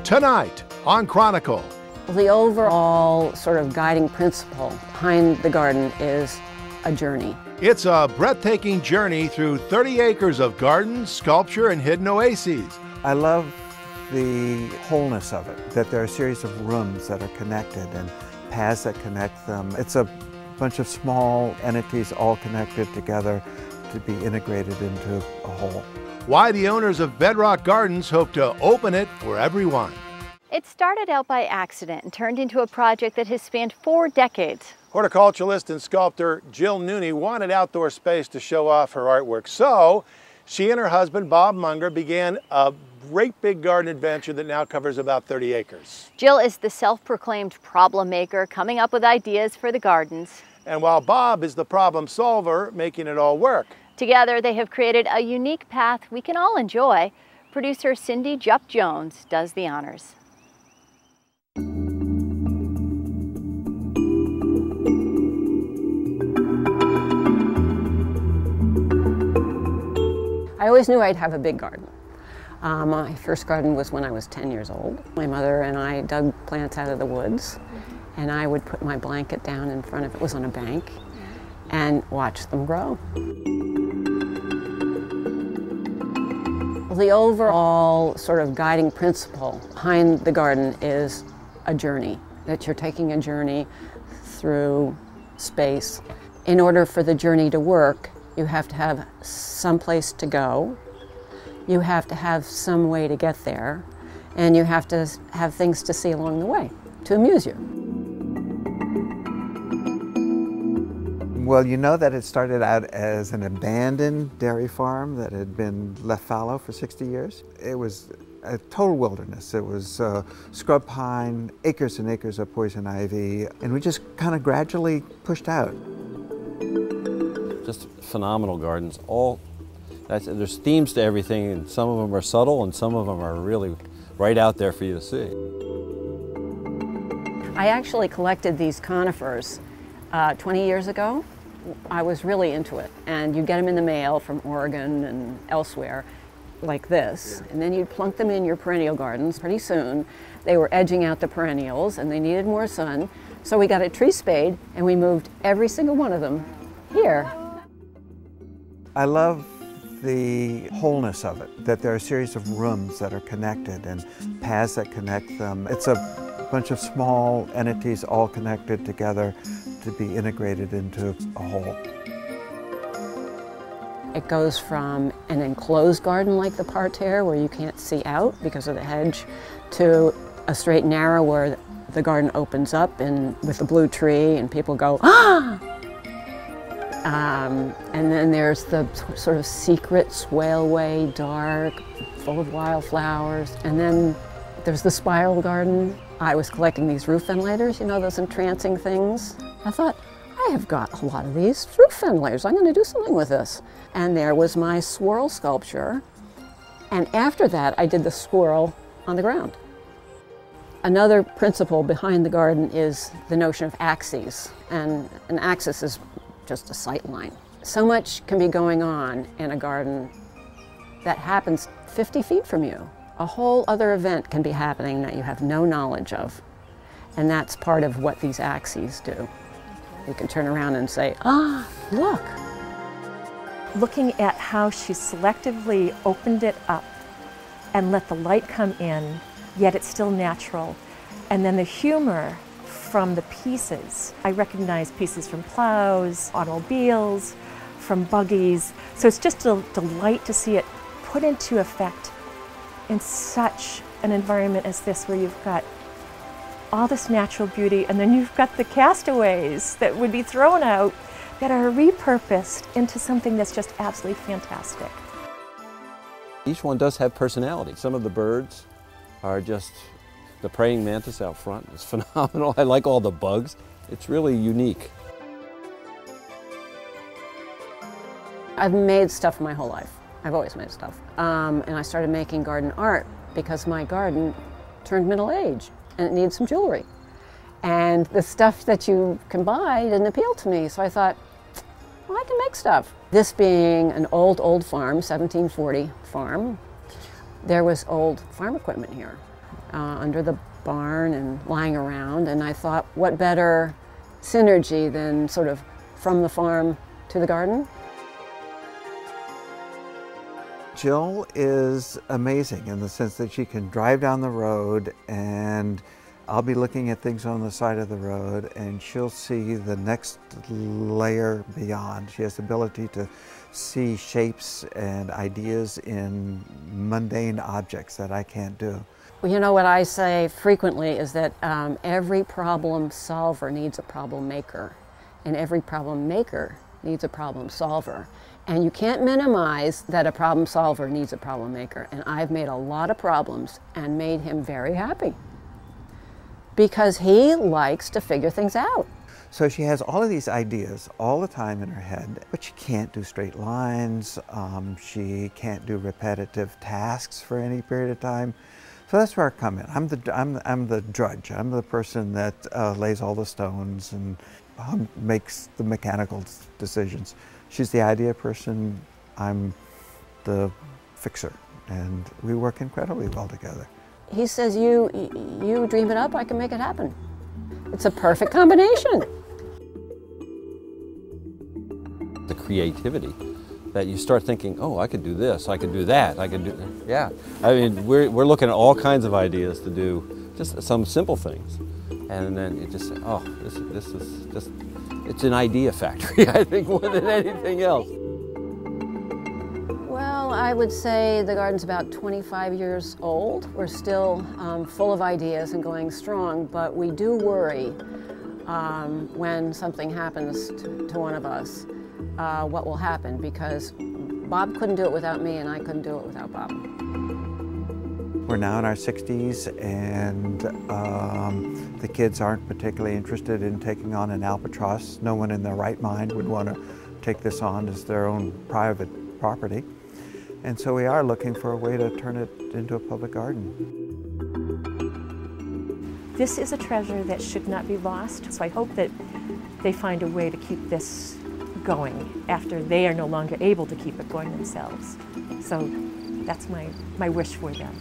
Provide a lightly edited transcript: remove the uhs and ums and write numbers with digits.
Tonight on Chronicle. The overall sort of guiding principle behind the garden is a journey. It's a breathtaking journey through 30 acres of gardens, sculpture, and hidden oases. I love the wholeness of it, that there are a series of rooms that are connected and paths that connect them. It's a bunch of small entities all connected together to be integrated into a whole. Why the owners of Bedrock Gardens hope to open it for everyone. It started out by accident and turned into a project that has spanned 4 decades. Horticulturalist and sculptor Jill Nooney wanted outdoor space to show off her artwork, so she and her husband Bob Munger began a great big garden adventure that now covers about 30 acres. Jill is the self-proclaimed problem maker, coming up with ideas for the gardens. And while Bob is the problem solver, making it all work. Together they have created a unique path we can all enjoy. Producer Cindy Jupp Jones does the honors. I always knew I'd have a big garden. My first garden was when I was 10 years old. My mother and I dug plants out of the woods, and I would put my blanket down in front of it, was on a bank, and watch them grow. The overall sort of guiding principle behind the garden is a journey, that you're taking a journey through space. In order for the journey to work, you have to have some place to go, you have to have some way to get there, and you have to have things to see along the way to amuse you. Well, you know that it started out as an abandoned dairy farm that had been left fallow for 60 years. It was a total wilderness. It was scrub pine, acres and acres of poison ivy, and we just kind of gradually pushed out. Just phenomenal gardens. There's themes to everything, and some of them are subtle and some of them are really right out there for you to see. I actually collected these conifers 20 years ago. I was really into it, and you get them in the mail from Oregon and elsewhere like this, and then you'd plunk them in your perennial gardens. Pretty soon they were edging out the perennials and they needed more sun, so we got a tree spade and we moved every single one of them here. I love the wholeness of it, that there are a series of rooms that are connected and paths that connect them. It's a bunch of small entities all connected together to be integrated into a whole. It goes from an enclosed garden like the parterre where you can't see out because of the hedge, to a straight and narrow where the garden opens up and with a blue tree and people go, ah! And then there's the sort of secret swaleway, dark, full of wildflowers. And then there's the spiral garden. I was collecting these roof ventilators, you know, those entrancing things. I thought, I have got a lot of these roof ventilators. I'm going to do something with this. And there was my swirl sculpture. And after that, I did the swirl on the ground. Another principle behind the garden is the notion of axes. And an axis is just a sight line. So much can be going on in a garden that happens 50 feet from you. A whole other event can be happening that you have no knowledge of. And that's part of what these axes do. You can turn around and say, ah, look. Looking at how she selectively opened it up and let the light come in, yet it's still natural. And then the humor from the pieces. I recognize pieces from plows, automobiles, from buggies. So it's just a delight to see it put into effect in such an environment as this, where you've got all this natural beauty, and then you've got the castaways that would be thrown out that are repurposed into something that's just absolutely fantastic. Each one does have personality. Some of the birds are just, the praying mantis out front is phenomenal. I like all the bugs. It's really unique. I've made stuff my whole life. I've always made stuff. And I started making garden art because my garden turned middle-aged and it needs some jewelry. And the stuff that you can buy didn't appeal to me, so I thought, well, I can make stuff. This being an old farm, 1740 farm, there was old farm equipment here. under the barn and lying around, and I thought, what better synergy than sort of from the farm to the garden? Jill is amazing in the sense that she can drive down the road and I'll be looking at things on the side of the road and she'll see the next layer beyond. She has the ability to see shapes and ideas in mundane objects that I can't do. Well, you know what I say frequently is that every problem solver needs a problem maker, and every problem maker needs a problem solver. And you can't minimize that a problem solver needs a problem maker. And I've made a lot of problems and made him very happy because he likes to figure things out. So she has all of these ideas all the time in her head, but she can't do straight lines. She can't do repetitive tasks for any period of time. So that's where I come in. I'm the drudge. I'm the person that lays all the stones and makes the mechanical decisions. She's the idea person. I'm the fixer, and we work incredibly well together. He says, you dream it up, I can make it happen. It's a perfect combination. The creativity that you start thinking, oh, I could do this, I could do that, I could do, yeah. I mean, we're looking at all kinds of ideas to do just some simple things. And then you just say, oh, this is just, it's an idea factory, I think, more than anything else. Well, I would say the garden's about 25 years old. We're still full of ideas and going strong, but we do worry when something happens to one of us, what will happen, because Bob couldn't do it without me and I couldn't do it without Bob. We're now in our 60s and the kids aren't particularly interested in taking on an albatross. No one in their right mind would want to take this on as their own private property. And so we are looking for a way to turn it into a public garden. This is a treasure that should not be lost, so I hope that they find a way to keep this going after they are no longer able to keep it going themselves. So that's my wish for them.